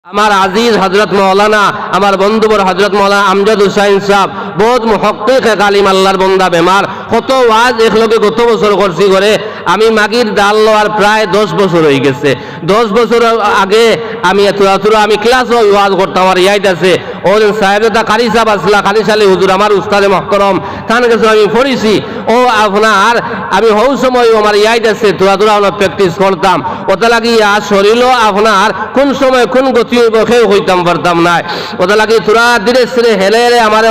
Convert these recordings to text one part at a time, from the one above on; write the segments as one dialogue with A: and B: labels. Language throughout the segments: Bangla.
A: আমার আজিজ হযরত মাওলানা আমার বন্ধুবর হযরত মাওলানা আমজাদ হুসাইন সাহেব বহুত মুহাক্কিক কালিম আল্লাহর বান্দা বেমার কত ওয়াজ একলগে গত বছর করছি করে আমি মাগির ডাল লওয়ার প্রায় 10 বছর হয়ে গেছে 10 বছর আগে আমি আমি ক্লাস ওয়াজ করতাম আর ইয়াদ আছে ওই সাহেব দা কারি সাহেব আসলা কারি সালে হুজুর আমার উস্তাদে মুহতারাম তার কাছে আমি পড়িছি ও আপনার আমি হও সময় আমার ইয়াদ আছে তোরা আমরা প্র্যাকটিস করতাম ওটা লাগিয়া শরীরও আপনার কোন সময় কোন গতি বখেও হইতাম পারতাম না ওটা লাগি তোরা ধীরে ধীরে হেলে হেলে আমার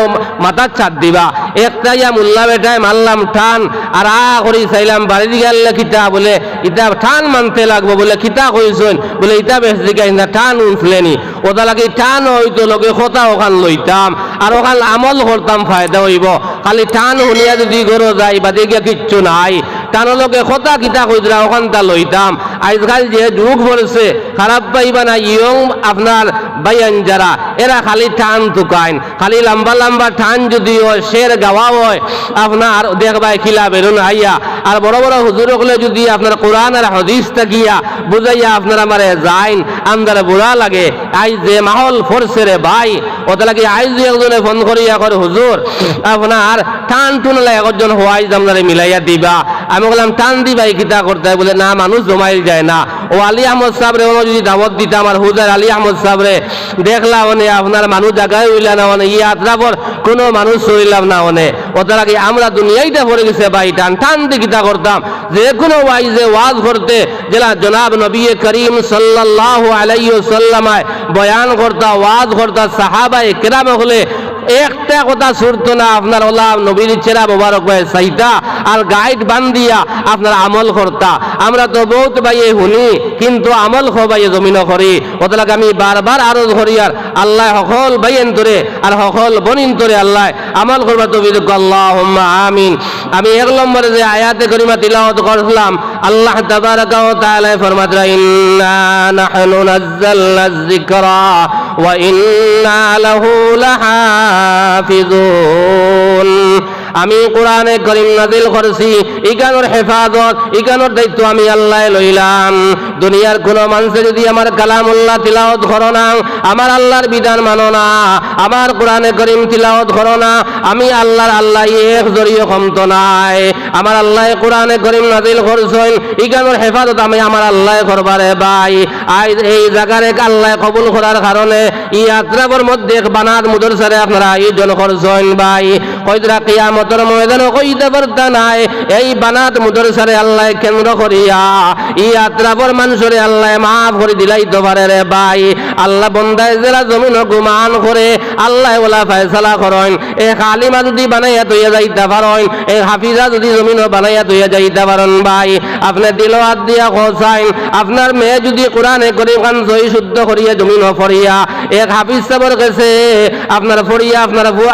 A: মাথার ছাদ দিবা একটাইয়া মোল্লা বেটায় মারলাম টান আর করি চাইলাম বাড়ি গেলে কিতা বলে ইটা টান মানতে লাগবো বলে কিতা কইছেন বলে ইটা বেশ দিকাই না টান উঠলেনি ওটা লাগি টান হইতো লগে কথা ওখান লইতাম আর ওখান আমল করতাম ফায়দা হইব খালি টান শুনিয়া যদি গরো যাই বা দেখিয়া কিচ্ছু নাই টানো লোকে কথা কিতা কইরা ওখানটা লইতাম আজকাল যে যুগ পড়েছে খারাপ পাইবা না ইয়ং আপনার বাইয়ান যারা এরা খালি টান তুকাইন খালি লম্বা লম্বা টান যদি হয় শের গাওয়া হয় আপনার দেখবাই খিলা বেরোন আইয়া আর বড় বড় হুজুর হলে যদি আপনার কোরআন আর হাদিস তাকিয়া বুঝাইয়া আপনার আমারে যাইন আন্দারে বুড়া লাগে আই যে মাহল ফোরছে রে ভাই ওটা লাগে আইজ একজনে ফোন করিয়া করে হুজুর আপনার টান টুনলে একজন হওয়াই আপনারে মিলাইয়া দিবা আমি বললাম টান দিবাই কিতা করতে বলে না মানুষ জমাইল যায় না ও আলী আহমদ সাহেবরে যদি দাওয়াত দিতাম আর হুজার আলী আহমদ সাহেবরে দেখলাম মানে আপনার মানুষ জায়গায় হইলা না মানে ইয়াত্রাপর কোনো মানুষ হইলাম না মানে ওটা লাগে আমরা দুনিয়াইটা পড়ে গেছে ভাই টান টান দিয়ে কিতা করতাম যে কোনো ওয়াইজে ওয়াজ করতে জেলা জনাব নবী করিম সাল্লাল্লাহু আলাইহি ওয়াসাল্লামায় বয়ান করতা ওয়াজ করতা সাহাবায়ে কেরাম হলে একটা কথা ছুটতো না আপনার ওলা নবীর চেরা মোবারক ভাই চাইতা আর গাইড বান্ধিয়া আপনার আমল করতা আমরা তো বহুত ভাইয়ে শুনি কিন্তু আমল ভাইয়ে জমিন করি ওতলাকে আমি বারবার আরো ধরি আর আল্লাহ সকল ভাইয়েন তোরে আর সকল বনিন তোরে আল্লাহ আমল করবা তো আল্লাহুম্মা আমিন আমি এক নম্বরে যে আয়াতে করিমা তিলাওয়াত করলাম আল্লাহ তাবারাকা ওয়া তাআলা ফরমাতরা ইন্না নাহনু নাযালনায যিকরা ওয়া ইন্না লাহু লাহাফিজুন আমি কোরআনে করিম নাজিল করছি ইকানোর হেফাজত ইকানোর দায়িত্ব আমি আল্লাহ লইলাম দুনিয়ার কোন মানুষে যদি আমার কালামুল্লাহ তিলাওয়াত করো না আমার আল্লাহর বিধান মানো না আমার কোরআনে করিম তিলাওয়াত করো না আমি আল্লাহর আল্লাহ এক জড়িয়ে ক্ষমত নাই আমার আল্লাহ কোরআনে করিম নাজিল করছেন ইকানোর হেফাজত আমি আমার আল্লাহ করবারে ভাই আজ এই জায়গারে আল্লাহ কবুল করার কারণে এই যাত্রার মধ্যে বানাত মুদরসারে আপনারা আয়োজন করছেন ভাই কয়রা কিয়ামতের ময়দানে কইতে পারতা নাই এই বানাত মুদরসারে আল্লাহ কেন্দ্র করিয়া এই যাত্রার মানুষরে আল্লাহ মাফ করে দিলাইতে পারে রে ভাই আল্লাহ বন্দায় যারা জমিন গুমান করে আল্লাহ ওলা ফয়সালা করেন এই কালিমা যদি বানাইয়া তৈয়া যাইতে পারেন এই হাফিজা যদি জমিন বানাইয়া তৈয়া যাইতে পারেন ভাই আপনি দিলওয়াত দিয়া খোঁচাইন আপনার মেয়ে যদি কোরআনে করিম খান সহি শুদ্ধ করিয়া জমিন ফরিয়া এক হাফিজ সাহেবের কাছে আপনার ফরিয়া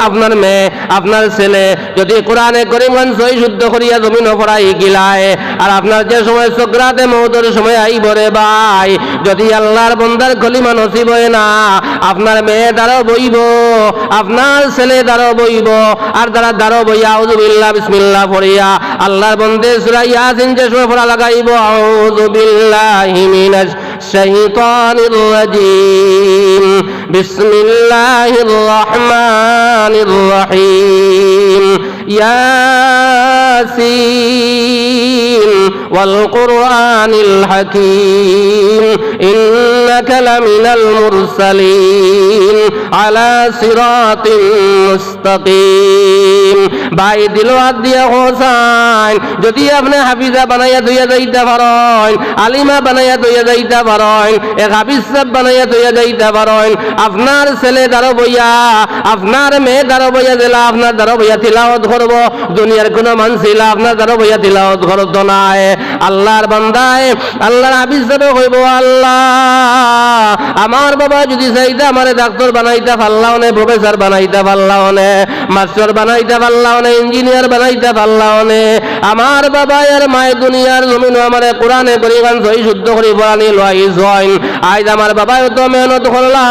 A: আপনার মেয়ে আপনার ছেলে যদি কোরআনে করিম খান সহি শুদ্ধ করিয়া জমিন ফরাই গিলায় আর আপনার যে সময় সকরাতে মওতের সময় আইব রে ভাই যদি আল্লাহর বান্দার কলিমা নসিব হয় না আপনার মেয়ে দ্বারা বইব আপনার ছেলে দ্বারা বইব আর দ্বারা বইয়া আউযু বিল্লাহ বিসমিল্লাহ ফরিয়া আল্লাহর বান্দে সূরা ইয়াসিন যে সময় পড়া লাগাইব আউযু বিল্লাহি মিনাশ শাইতানির রাজিম বিসমিল্লাহির রহমানির রহিম ইয়াসিন ওয়াল কুরআনিল হাকীম ইন্নাকা লামিনাল মুরসালিন আলা সিরাতিন মুস্তাকিম ভাই দিলওয়াত দিয়া হোসাইন যদি আপনি হাফিজা বানাইয়া দইয়া যাইতে পারেন আলিমা বানাইয়া দইয়া যাইতে পারেন এক হাফিজ সাহেব বানাইয়া দইয়া যাইতে পারেন আপনার ছেলে দ্বারা বইয়া আপনার মেয়ে দ্বারা বইয়া দিলা আপনার দ্বারা বইয়া তিলাওয়াত করব দুনিয়ার কোন মানুষ ইলা আপনার দ্বারা বইয়া তিলাওয়াত করতো না আল্লাহর বান্দায় আল্লাহর হাফিজ সাহেব কইব আল্লাহ আমার বাবা যদি চাইতে আমারে ডাক্তার বানাইতে পারলাও না প্রফেসর বানাইতে পারলাও না মাস্টার বানাইতে পারলাও না ইঞ্জিনিয়ার বানাইতে পারলাও না আমার বাবা আর মায়ের দুনিয়ার জমিন আমারে কোরআনে করিগান সহি শুদ্ধ করে পড়ানি লই জয়েন আজ আমার বাবা তো মেহনত করলা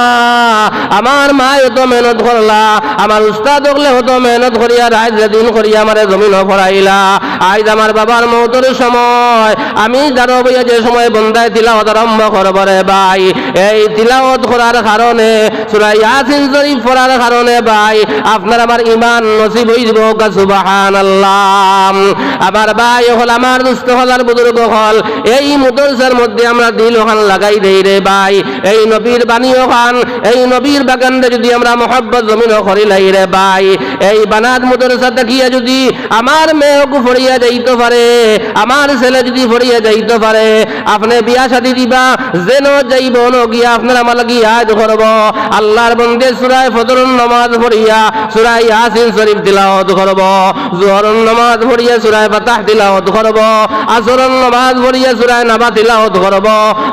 A: আমার মা তো মেহনত করলা আমার উস্তাদ হলে হতো মেহনত করিয়া রাত দিন করিয়া আমারে জমিন পড়াইলা আজ আমার বাবার মৌতের সময় আমি জানো বইয়া যে সময় বন্দায় তিলাওয়াত আরম্ভ করব রে ভাই এই তিলাওয়াত করার কারণে সূরা ইয়াসিন শরীফ পড়ার কারণে ভাই আপনার আমার ঈমান নসিব হইব সুবহানাল্লাহ আমার ভাই হল আমার দুস্থ হলার বুজুর্গ হল এই মাদ্রাসার মধ্যে আমরা দিল ওখান লাগাই দেই রে ভাই এই নবীর বাণী ওখান এই নবীর বাগানটা যদি আমরা মহব্বত জমিন করি লাই রে ভাই এই বানাত মাদ্রাসা দেখিয়া যদি আমার মেয়েকে ফড়িয়া যাইতে পারে আমার ছেলে যদি ফড়িয়া যাইতে পারে আপনি বিয়া শাদী দিবা যেন যাইব ন গিয়া আপনার আমার লাগি ইয়াদ করব আল্লাহর বন্দে সূরা ফজরের নামাজ পড়িয়া সূরা ইয়াসিন শরীফ তিলাওয়াত করব যোহরের নামাজ পড়িয়া সূরা ফাতাহ তিলাওয়াত করব আসরের নামাজ পড়িয়া সূরা নাবা তিলাওয়াত করব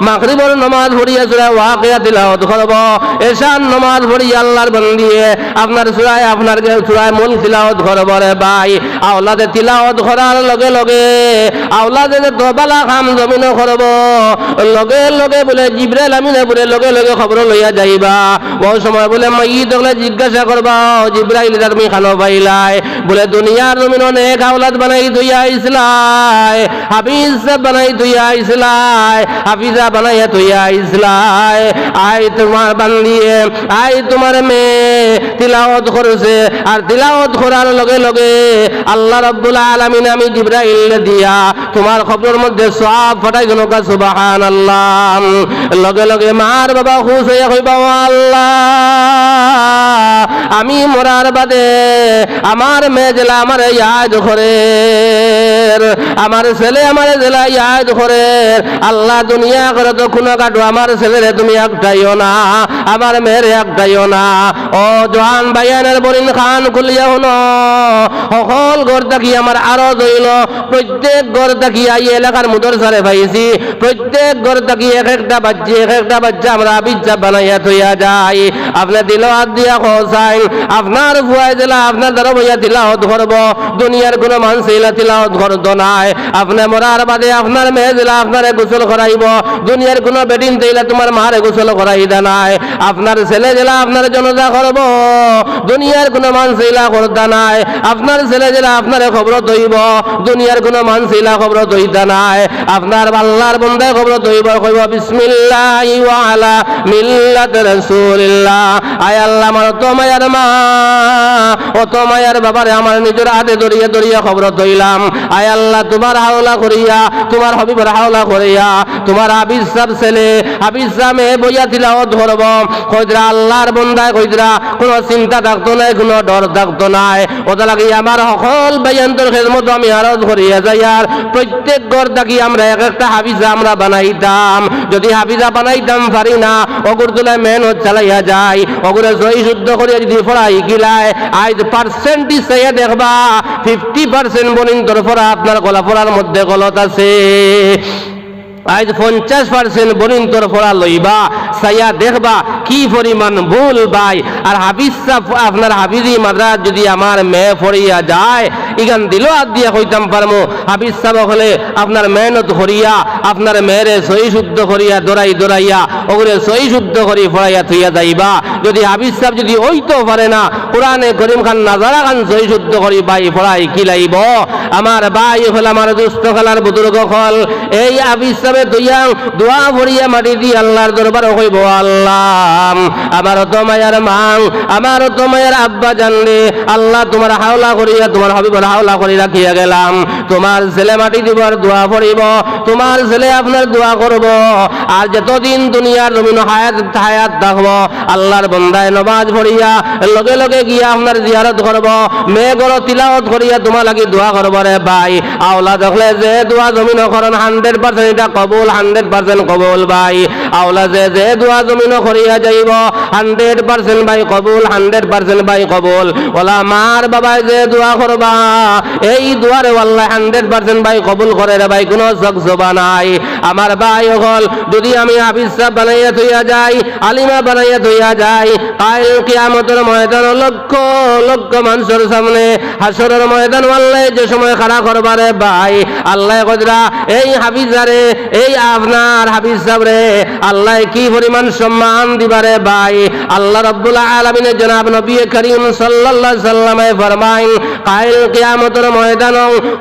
A: মাগরিবের নামাজ পড়িয়া সূরা ওয়াকিয়া তিলাওয়াত করব এশার নামাজ পড়িয়া আল্লাহর বন্দিয়ে আপনার সূরা মুলক তিলাওয়াত করব রে ভাই আওলাদে তিলাওয়াত করার লগে লগে আওলাদে দবালা খাম জমিন করব লগে লগে বলে জিবরাইল আমিনে বলে লগে লগে খবর লইয়া যাইবা ওই সময় বলে মাইয়িত হলে জিজ্ঞাসা করবা জিবরাইল তুমি খানো পাইলাই বলে দুনিয়ার জমিন অনেক আওলাদ বানাই তুইয়া ইসলাই হাফিজ বানাই তুইয়া ইসলাই হাফিজা বানাইয়া তুইয়া ইসলাই আই তোমার বান্দিয়ে আই তোমার মেয়ে তিলাওয়াত করেছে আর তিলাওয়াত করার লগে লগে আল্লাহ রাব্বুল আলামিন আমি জিবরাইল দিয়া তোমার খবরের মধ্যে সব ফটাই গেল সুবহানাল্লাহ লগে লগে মার বাবা খুশ হইয়া কইবা আল্লাহ আমি মরার বাদে আমার মেয়ে জেলা আমার ইয়াদ করে আমার ছেলে আমার জেলা ইয়াদ করে আল্লাহ দুনিয়া করে তো খুনা কাটো আমার ছেলেরে তুমি একটাইও না আমার মেয়ের একটাইও না ও জওয়ান ভাইয়ানের বরিন খান খুলিয়া হনো সকল ঘর থাকি আমার আরো হইল প্রত্যেক ঘর থাকি এই এলাকার মাদ্রাসারে পাইছি প্রত্যেক ঘর থাকি এক একটা বাচ্চা আমরা বিচ্ছা বানাইয়া থইয়া যাই আপনার দিল হাত দিয়া খোসাইন আপনার ভুয়াই দিলা আপনার দ্বারা বইয়া তিলাওয়াত করব দুনিয়ার কোনো মানুষ ইলা তিলাওয়াত করত নাই আপনি মরার বাদে আপনার মেয়ে দিলা আপনারে গোসল করাইব দুনিয়ার কোনো বেডিন দিলা তোমার মারে গোসল করাই দা নাই আপনার ছেলে দিলা আপনার জনজা করব দুনিয়ার কোনো মানুষ ইলা করতা নাই আপনার ছেলে দিলা আপনারে খবর দইব দুনিয়ার কোনো মানুষ ইলা খবর দইতা নাই আপনার আল্লাহর বন্দায় খবর দইব কইব বিসমিল্লাহি ওয়া আলা মিল্লাত রাসূলিল্লাহ আয় আল্লাহ আমার তো মায়ার মা ও তো মায়ার বাবারে আমার নিজের হাতে দড়িয়ে দড়িয়ে খবর দইলাম আয় আল্লাহ তোমার হাওলা করিয়া তোমার হবিবের হাওলা করিয়া তোমার হাবিজ সাহেব ছেলে হাবিজ সাহেবে বইয়া তিলাওয়াত ধরব কইদরা আল্লাহর বন্দায় কইদরা কোনো চিন্তা থাকতো নাই কোনো ডর থাকতো নাই ওটা লাগি আমার সকল বায়ান্তর খেদমত আমি আরজ করিয়া যাই আর প্রত্যেক ঘর থাকি আমরা এক একটা হাবিজা আমরা বানাইতাম যদি হাবিজা বানাইতাম পারি না অগুরদুলা মেহনত চালাইয়া যায় অগুরে জয় শুদ্ধ করিয়া যদি পড়াই গিলায় আজ পার্সেন্টেজ চাইয়া দেখবা 50% বনিন তোর পড়া আপনার গলা পড়ার মধ্যে গলত আছে আজ 50% বনিন তোর পড়া লইবা সাইয়া দেখবা কি পরিমাণ ভুল ভাই আর হাফিজ সাহেব আপনার হাফিজি মাদ্রাস যদি আমার মেয়ে পড়িয়া যায় ইগান দিল হাত দিয়া কইতাম পারমু হাফিজ সাহেব হলে আপনার মেহনত করিয়া আপনার মেয়েরে সহি শুদ্ধ করিয়া দৌড়াইয়া ওগুলো সহি শুদ্ধ করি পড়াইয়া থইয়া যাইবা যদি হাফিজ সাহেব যদি ওইতো পারে না কোরআনে করিম খান নাজারা খান সহি শুদ্ধ করি ভাই পড়াই কি লাইব আমার ভাই হল আমার দুস্থ খেলার বুজুর্গ হল এই হাফিজ সাহেব দোয়া ভরিয়া মাটি দি আল্লাহর দরবার হইব আল্লাহ আমার তো মায়ের মাং আমার তো মায়ের আব্বা জানলে আল্লাহ তোমার হাওলা করিয়া তোমার হবিবর হাওলা করে রাখিয়া গেলাম তোমার ছেলে মাটি দিবার দোয়া পড়িব তোমার ছেলে আপনার দোয়া করব আর যতদিন দুনিয়ার জমিন হায়াত থাকব আল্লাহর বন্দায় নমাজ পড়িয়া লগে লগে গিয়া আপনার জিয়ারত করব মেয়ে গর তিলাওয়াত করিয়া তোমার লাগি দোয়া করব রে ভাই আওলাদ হলে যে দোয়া জমিন করেন 100% এটা কবুল 100% কবুল ভাই আওলা যে দোয়া জমিন করিয়া যাইব 100% ভাই কবুল 100% ভাই কবুল ওলা মার বাবা যে দোয়া করবা এই দোয়ারে আল্লাহ 100% ভাই কবুল করে রে ভাই কোনো জগজবা নাই আমার ভাই হল যদি আমি হাফিজ সাহেব বানাইয়া থইয়া যাই আলিমা বানাইয়া থইয়া যাই কাল কিয়ামতের ময়দান লক্ষ লক্ষ মানুষের সামনে হাসরের ময়দান আল্লাহ যে সময় খাড়া করবারে ভাই আল্লাহ কদরা এই হাফিজারে এই আপনার হাফিজ সাহেবরে আল্লাহ কি পরিমাণ সম্মান দিবারে ভাই আল্লাহ রাব্বুল আলামিনের জনাব নবী করিম সাল্লাল্লাহু আলাইহি সাল্লামে ফরমাইন কাল কিয়ামতের ময়দান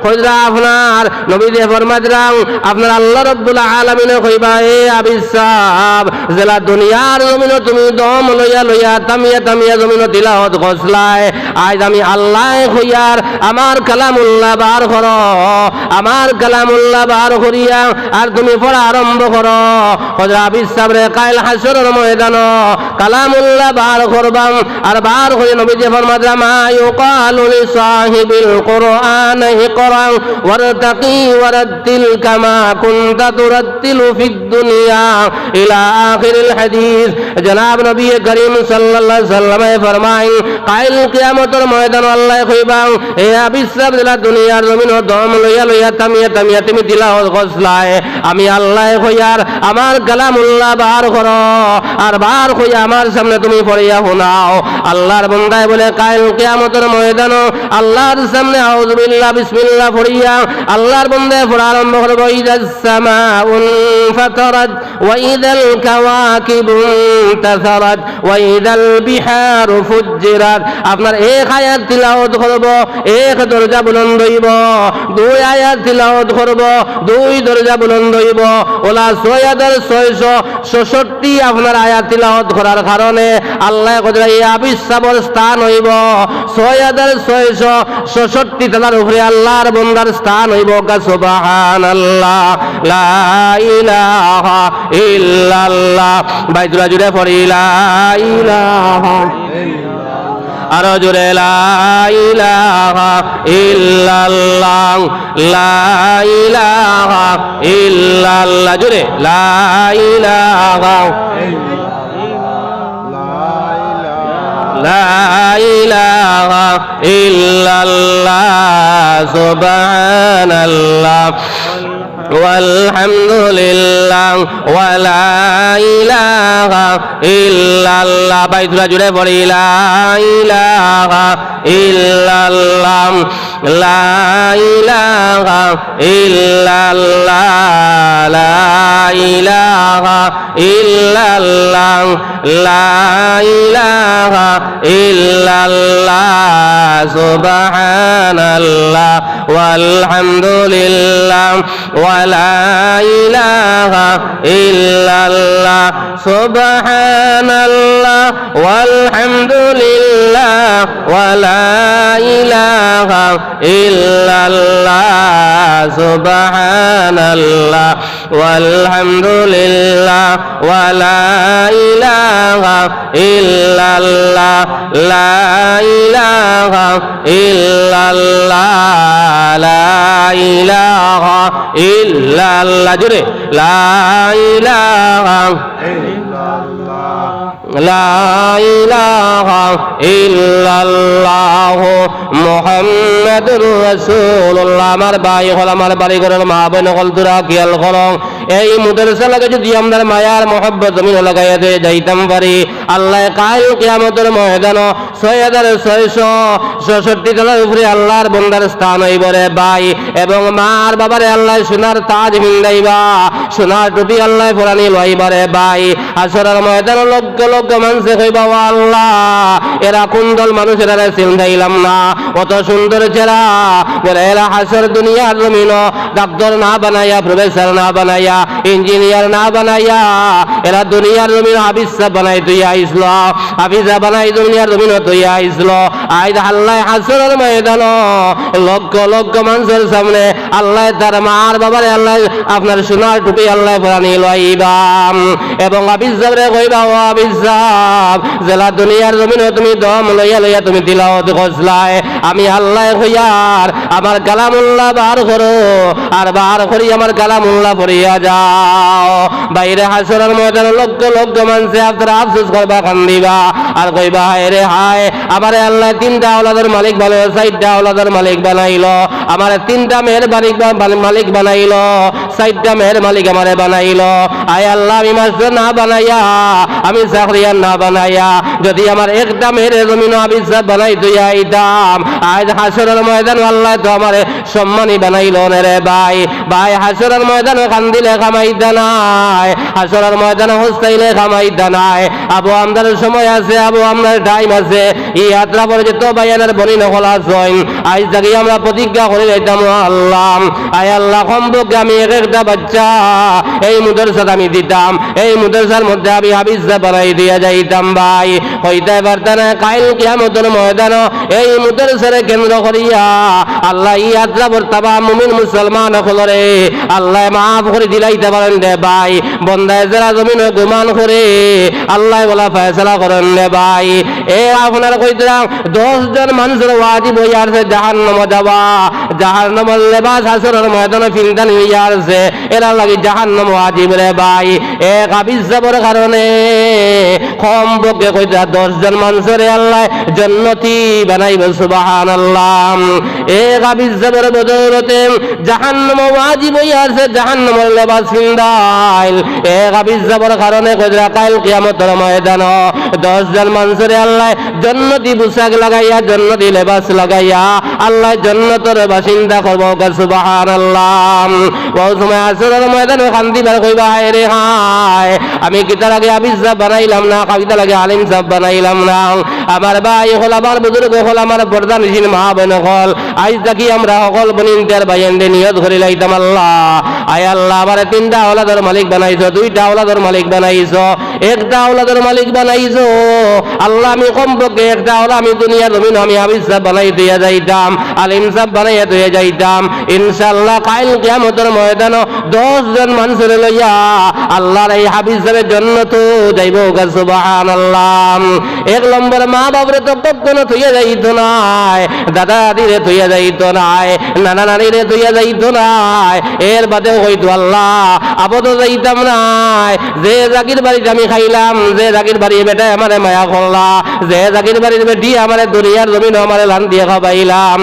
A: কদরা আপনার নবী দে ফরমাদরাং আপনার আল্লাহ রাব্বুল আলামিনে কইবা এ হাফিজ সাহেব জেলা দুনিয়ার জমিন তুমি দম লইয়া লইয়া তামিয়া তামিয়া জমিন তিলাওয়াত করছলাই আজ আমি আল্লাহ কইয়ার আমার কালামুল্লাহ বার করো আমার কালামুল্লাহ বার করিয়া আর তুমি পড়া আরম্ভ করো কদরা হাফিজ সাহেবরে কাল হাসরের ময়দান কালামুল্লাহ বার করবাম আর বার করে নবীজি ফরমাদরা মা ইউকালু লিসাহিবিল কুরআন ইকরা ওয়ারতাকি ওয়ারাতিল কামা কুনতা তুরাতিলু ফিদ দুনিয়া ইলা আখিরিল হাদিস জনাব নবী করিম সাল্লাল্লাহু আলাইহি সাল্লামে ফরমাইন কাল কিয়ামতের ময়দান আল্লাহ কইবা এ হাফিজ সাহেব দিলা দুনিয়ার জমিন দম লইয়া লইয়া তামিয়া তামিয়া তুমি তিলাওয়াত করছলাই আমি আল্লাহ কইয়ার আমার কালামুল্লাহ বার করো আর বার কইয়া আমার সামনে তুমি পড়িয়া শোনাও আল্লাহর বান্দায় বলে কাল কিয়ামতের ময়দান আল্লাহর সামনে আউযু বিল্লাহ বিসমিল্লাহ পড়িয়া আল্লাহর বান্দায় পড়া আরম্ভ করবে ইদাস সামাউন ফাতারাত ওয়া ইদাল কাওয়াকিবু তাসারাত ওয়া ইদাল বিহারু ফুজ্জিরাত আপনার এক আয়াত তিলাওয়াত করব এক দরজা বুলন্দ হইব দুই আয়াত তিলাওয়াত করব দুই দরজা বুলন্দ হইব ওলা 6666 আপনার আয়াত তিলাওয়াত করার কারণে আল্লাহ কদরা এই হাফিজ সাহেবের স্থান হইব 6666 তালার উপরে আল্লাহর বান্দার স্থান হইব সুবহানাল্লাহ লা ইলাহা ইল্লাল্লাহ বাইতুল্লাহ জুড়ে পড়ি লা ইলাহা আর জোরে লা ইলাহা ইল্লাল্লাহ লা ইলাহা ইল্লাল্লাহ জোরে লা ইলাহা লা ইলাহা ইল্লাল্লাহ সুবহানাল্লাহ والحمد لله ولا إله إلا الله বাইতুল্লাহ জুড়ে পড়ি লা ইলাহা ইল্লাল্লাহ লা ইলাহা ইল্লাল্লাহ লা ইলাহা ইল্লাল্লাহ লা ইলাহা ইল্লাল্লাহ সুবহানাল্লাহ walhamdulillah ولا إله إلا الله سبحان الله والحمد لله ولا إله إلا الله سبحان الله والحمد لله ولا إله إلا الله لا إله إلا الله لا إله إلا الله جري لا إله إلا الله لا إله إلا الله محمد رسول الله আমার ভাই হল আমার বাড়ি ঘরের মা বোন হল তোরা খেয়াল করো এই মাদ্রাসা লাগে যদি আমরা মায়ার মহব্বত জমিন লাগাইয়া দিয়ে যাইতাম পারি আল্লাহ কাল কিয়ামতের ময়দান 6666 তলার উপরে আল্লাহর বান্দার স্থান হইব রে ভাই এবং মার বাবারে আল্লাহ সোনার তাজ ভিন্দাইবা সোনার টুপি আল্লাহ পরানি লইবা রে ভাই আসরের ময়দান লক্ষ লক্ষ মানুষ কইবা আল্লাহ এরা কোন দল মানুষ এরা চিন্তাইলাম না অত সুন্দর চেহারা বলে এরা হাসর দুনিয়ার জমিন ডাক্তার না বানাইয়া প্রফেসর না বানাইয়া ইঞ্জিনিয়ার না বানাইয়া এরা দুনিয়ার জমিন হাফিজ সাহেব বানাই তুই আইসল হাফিজা বানাই দুনিয়ার জমিন তুই আইসল আইদ আল্লাহ হাসরের ময়দান লক্ষ লক্ষ মানুষের সামনে আল্লাহ তার মার বাবারে আল্লাহ আপনার সোনার টুপি আল্লাহ পরানি লইবাম এবং হাফিজ সাহেবরে কইবা ও হাফিজ সাহেব জেলা দুনিয়ার জমিন তুমি দম লইয়া লইয়া তুমি তিলাওয়াত করছলাই আমি আল্লাহ কইয়ার আমার কালামুল্লাহ বার করো আর বার করি আমার কালামুল্লাহ পড়িয়া যাও। বাইরে হাসরের ময়দানে লক্ষ লক্ষ মানুষে আপনারা আফসোস করবা, কান্দিবা আর কইবা হায় রে হায়, আমারে আল্লাহ 3টা আওলাদের মালিক বানাইলো, 4টা আওলাদের মালিক বানাইলো, আমার 3টা মেয়ের মালিক বানাইলো, 4টা মেয়ের মালিক আমারে বানাইলো। আয় আল্লাহ, আমি মাস্টার না বানাইয়া, আমি চাকরিয়ান না বানাইয়া, যদি আমার একটা মেয়ের জমিন আমি সব বানাই তুই আইতাম, আজ হাসরের ময়দান আল্লাহ তো আমার সম্মানী বানাইলো না রে ভাই। ভাই হাসরের ময়দানে কান্দিলে কামাইতা নাই, হাসরের ময়দানে হস্তাইলে কামাইতা নাই। আবু আমদার সময় আছে, আবু আমদার টাইম আছে। এই যাত্রা পরে যে তো ভাইয়ানের বনি নকল আসইন, আজ থেকে আমরা প্রতিজ্ঞা করে যাইতাম আল্লাহ, আয় আল্লাহ কমপক্ষে আমি একটা বাচ্চা এই মুদরসাত আমি দিতাম, এই মুদরসার মধ্যে আমি হাফিজ বানাই দিয়া যাইতাম। ভাই হইতে পারতাম না কাইল কিয়ামতের ময়দান এই মুদরসারে কেন্দ্র করিয়া আল্লাহ এই যাত্রা বর্তাবা মুমিন মুসলমান হলরে আল্লাহ মাফ করে দিলাইতে পারেন রে ভাই। বন্দায় যারা জমিনে গুমান করে আল্লাহ বলা ফয়সালা করেন রে ভাই। এ আপনার কইতাম 10 জন মানুষের ওয়াজিব হইয়া আছে জাহান্নাম যাওয়া, জাহান্নামের লেবাস হাসরের ময়দানে ফিলদান হইয়া আছে, এরা লাগি জাহান্নাম ওয়াজিব রে ভাই। এক হাফিজ যাবার কারণে কমপক্ষে কইতা 10 জন মানুষের আল্লাহ জান্নাতি বানাইবে, সুবহানাল্লাহ। এক হাফিজ যাবার বদৌলতে জাহান্নাম ওয়াজিব হইয়া আছে, জাহান্নামের লেবাস ফিলদাইল। এক হাফিজ যাবার কারণে কইতা কাল কিয়ামতের ময়দান 10 জন মানুষের আল্লাহ জান্নাতি পোশাক লাগাইয়া, জান্নাতি লেবাস লাগাইয়া আল্লাহ জান্নাতের বাসিন্দা করবো, সুবহানাল্লাহ। ওই সময় আসরের ময়দানে কান্দিবার কইবা হায় রে হায়, আমি কিতার আগে হাফিজ সাহেব বানাইলাম না, কবিতার আগে আলিম সাহেব বানাইলাম না। আমার ভাই হল, আমার বুজুর্গ হল, আমার প্রধান হিসেবে মা বোন হল, আজ থাকি আমরা সকল বনিন্দার বাইন্ডে নিয়ত করে লাইতাম আল্লাহ, আয় আল্লাহ আমার 3টা আওলাদের মালিক বানাইছো, 2টা আওলাদের মালিক বানাইছো, একটা আওলাদের মালিক বানাইছো আল্লাহ। আমি কমপক্ষে একটা আওলা আমি দুনিয়ার জমিন আমি হাফিজ সাহেব বানাই দিয়া যাইতাম, আলিম সাহেব বানাইয়া দিয়া যাইতাম। ইনশাআল্লাহ কাইল কিয়ামতের ময়দান 10 জন মানুষের লইয়া আল্লাহর এই হাফিজ সাহেবের জন্য তো যাইব, সুবহানাল্লাহ। 1 নম্বর মা বাবরে তো কখনো থইয়া যাইতো নাই, দাদা দাদিরে থইয়া যাইতো নাই, নানা নানিরে থইয়া যাইতো নাই, এর বাদেও হইতো আল্লাহ আবদ যাইতাম নাই। যে জাকির বাড়িতে আমি খাইলাম, যে জাকির বাড়ির বেটায় আমারে মায়া করলা, যে জাকির বাড়ির বেটি আমারে দুনিয়ার জমিন আমারে লান দিয়ে খাবাইলাম,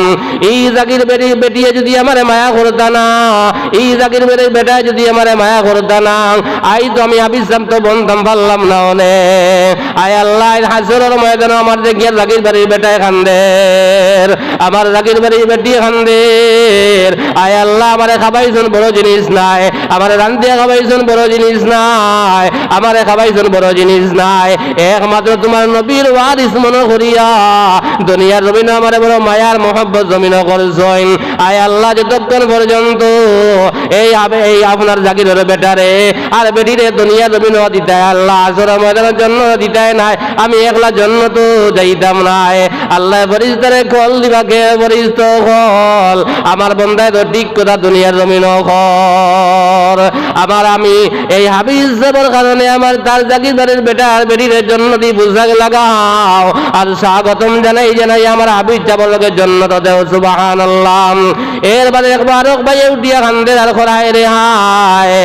A: এই জাকির বেটিয়ে যদি আমারে মায়া করতা না, এই জাকির বেটির বেটায় যদি আমারে মায়া করতা না, আই তো আমি আবিসাম তো বন্ধম পারলাম না অনে। আয় আল্লাহ হাসরের ময়দানে আমার যে গিয়ে জাকির বাড়ির বেটায় খান্দের, আমার জাকির বাড়ির বেটি খান্দের। আয় আল্লাহ আমারে খাবাইছেন বড় জিনিস নাই, আমারে রান্ধিয়া খাবাইছেন বড় জিনিস নাই, আমারে খাবাইছেন বড় জিনিস নাই, একমাত্র তোমার নবীর ওয়ারিস মনে করিয়া দুনিয়ার জমিনে আমারে বড় মায়ার মহব্বত জমিন করছেন। আয় আল্লাহ যতক্ষণ পর্যন্ত এই আপনার জাকিরের বেটারে আর বেটিরে দুনিয়া জমিন দিতায় আল্লাহ আসরের ময়দানের জন্য দিতায় নাই, আমি একলা জন্য তো যাইতাম নাই। আল্লাহ ফেরেশতারে কল দিবাকে, ফেরেশতা কল আমার বন্দায় তো ঠিক কথা দুনিয়ার জমিন কর আমার, আমি এই হাফিজ সাহেবের কারণে আমার তার জাকির বাড়ির বেটা আর বেটির জন্য দি পোশাক লাগাও আর স্বাগতম জানাই জানাই আমার হাফিজ সাহেবের জন্য তো দেও, সুবহানাল্লাহ। এর বাদে একবার ভাই উঠিয়া কান্দে আর খরায় রে হায়,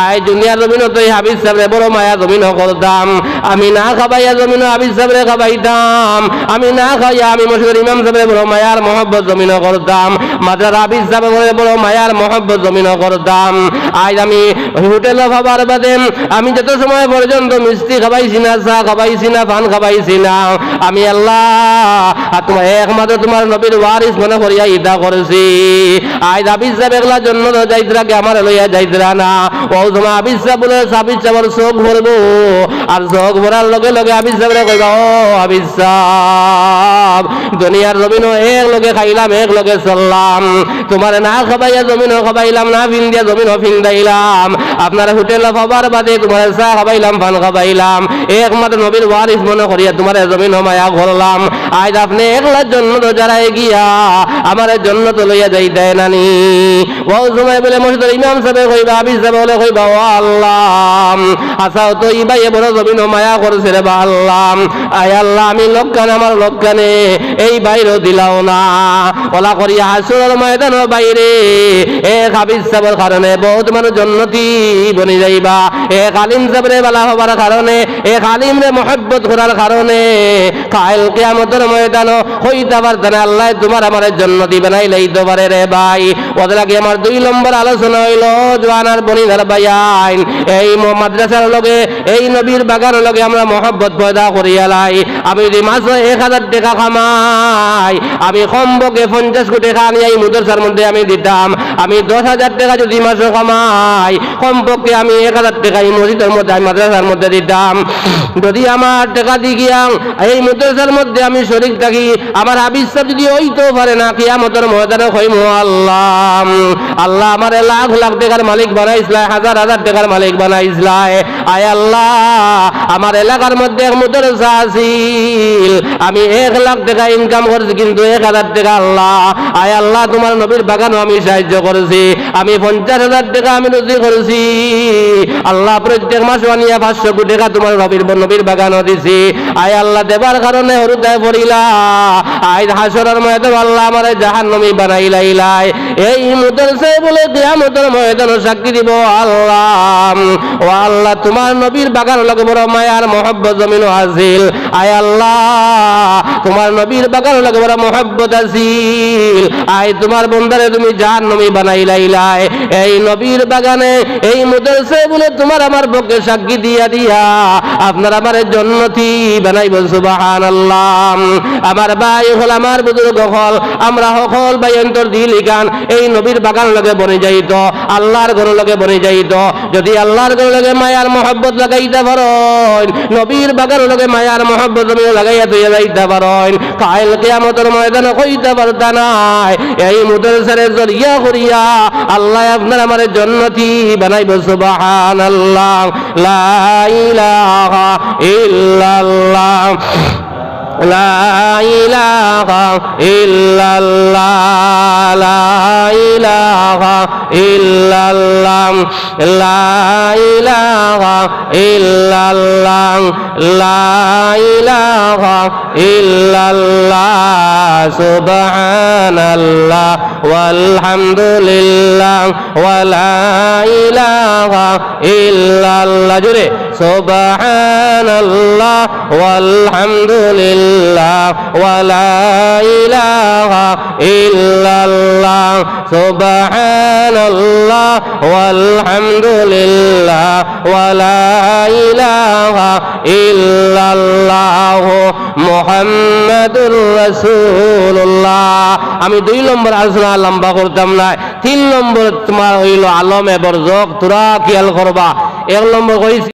A: আয় দুনিয়ার জমিন তো এই হাফিজ সাহেবের বড় মায়া জমিন করতাম, আমি না খাবাইয়া জমিন হাফিজ সাহেবের খাবাইতাম, আমি না খাইয়া আমি মশহুর ইমাম সাহেবের বড় মায়ার মহব্বত জমিন করতাম, মাদ্রাসা হাফিজ সাহেবের বড় মায়ার মহব্বত জমিন করতাম। আজ আমি হোটেলে খাবার বাদে আমি যত সময় পর্যন্ত মিষ্টি খাবাইছি না, চা খাবাইছি না, পান খাবাইছি না, আমি আল্লাহ তোমার একমাত্র তোমার নবীর ওয়ারিস মনে করিয়া ইদা করেছি। আজ হাফিজ সাহেব একলার জন্য যাইতরাকে আমার লইয়া যাইতরা না, ও তোমার হাফিজ সাহেব বলে হাফিজ সাহেবের চোখ ভরবো আর চোখ ভরার লগে লগে হাফিজ সাহেবরে কইবা ও হাফিজ সাহেব দুনিয়ার জমিনও এক লগে খাইলাম, এক লগে চললাম, তোমার না খাবাইয়া জমিনও খাবাইলাম, না ফিন্দিয়া জমিনও ফিন্দাইলাম, আপনার হোটেলে খাবার বাদে তোমার চা খাবাইলাম, পান খাবাইলাম, একমাত্র নবীর ওয়ারিস মনে করিয়া তোমার জমিন মায়া করলাম। আজ আপনি একলার জন্য তো যারা গিয়া আমার জন্য তো লইয়া যাই দেয় নানি, ও সময় বলে মসজিদের ইমাম সাহেব কইবা, হাফিজ সাহেব বলে কইবা ও আল্লাহ আসাও তো ইবাই বড় জমিন জমিন মায়া করছে রে বা আল্লাহ। আয় আল্লাহ আমি লক্ষানে আমার লক্ষানে এই বাইরেও দিলাও না ওলা করিয়া হাসুরের ময়দানের বাইরে এক হাবিজ সাহেবের কারণে বহুত মানুষ জন্নতি বনি যাইবা। এক আলিম সাহেবরে বালা হবার কারণে, এক আলিমরে মহব্বত করার কারণে কাল কিয়ামতের ময়দানও হইতে পারতে না আল্লাহ তোমার আমার জন্নতি বানাই লইতে পারে রে ভাই। ওদের আগে আমার 2 নম্বর আলোচনা হইল জওয়ানার বনিদার বাইন এই মাদ্রাসার লগে এই নবীর বাগানের লগে আমরা মহব্বত পয়দা করিয়া লাই। আমি যদি মাসে 1000 টাকা কামাই, আমি কমপক্ষে 50 কোটি টাকা নিয়ে এই মাদ্রাসার মধ্যে আমি দিতাম। আমি 10,000 টাকা যদি মাসে কামাই, কমপক্ষে আমি 1000 টাকা এই মসজিদের মধ্যে আমি মাদ্রাসার মধ্যে দিতাম। যদি আমার টাকা দি গিয়া এই মাদ্রাসার মধ্যে আমি শরীক থাকি, আমার হাবিজ সাহেব যদি হইতেও পারে না কিয়ামতের ময়দানে কইমু আল্লাহ আল্লাহ আমার লাখ লাখ টাকার মালিক বানাইছিলাম, হাজার হাজার টাকার মালিক বানাইছিলাম। আয় আল্লাহ আমার এলাকার মধ্যে এক মাদ্রাসা আছিল, আমি 1 লাখ টাকা ইনকাম করছি কিন্তু 1000 টাকা আল্লাহ আয় আল্লাহ তোমার নবীর বাগানও আমি সাহায্য করেছি। আমি 50,000 টাকা আমি রুজি করেছি আল্লাহ। প্রত্যেক মাস বানিয়ে 500 কোটি টাকা তোমার নবীর বাগানও দিছি। আয় আল্লাহ দেবার কারণে হরুদায় পড়িলা আয় হাসরের ময়দানে আল্লাহ আমারে জাহান্নামী বানাইলাই। এই মাদ্রাসা বলে কিয়ামতের ময়দানে সাক্ষী দিব আল্লাহ ও আল্লাহ তোমার নবীর বাগান লগে বড় মায়ার মহব্বত জমিনও আছিল। আয় আল্লাহ তোমার নবীর বাগান লগে বড় মহব্বত আছিল, আয় তোমার বন্দারে তুমি জাহান্নামী বানাইলাই। এই নবীর বাগানে এই মাদ্রাসা বলে তোমার আমার পক্ষে সাক্ষী দিয়া দিয়া আপনার আমার জান্নাতি বানাইব সুবহানাল্লাহ। আমার ভাই হল আমার বুজুর্গ হল আমরা সকল ভাই অন্তর দিল গান এই নবীর বাগান লগে বনে যাইত, আল্লাহর ঘর লগে বনে যাইত। যদি আল্লাহর ঘর লগে মায়ার মহব্বত লাগাইতে পারেন, নবীর বাগান লগে মায়ার মহব্বত তুমি লাগাইয়া তুই যাইতে পারেন, কাল কিয়ামতের ময়দানে কইতে পারতা নাই এই মাদ্রাসার জরিয়া করিয়া আল্লাহ আপনার আমার জান্নাতি বানাইব সুবহানাল্লাহ। লা ইলাহা ইল্লাল্লাহ লা ইলাহা ইল্লাল্লাহ লা ইলাহা ইল্লাল্লাহ লা ইলাহা ইল্লাল্লাহ লা ইলাহা ইল্লাল্লাহ সুবহানাল্লাহ ওয়ালহামদুলিল্লাহ ওয়া লা ইলাহা ইল্লাল্লাহ জোরে সুবহানাল্লাহ ওয়ালহামদুলিল্লাহ ওয়া লা ইলাহা ইল্লাল্লাহ সুবহানাল্লাহ ওয়ালহামদুলিল্লাহ ওয়া লা ইলাহা ইল্লাল্লাহ মুহাম্মাদুর রাসূলুল্লাহ। আমি 2 নম্বর আলোচনা লম্বা করতাম না। 3 নম্বর তোমার হইল আলমে বরজক, তোরা খেয়াল করবা। 1 নম্বর কইছি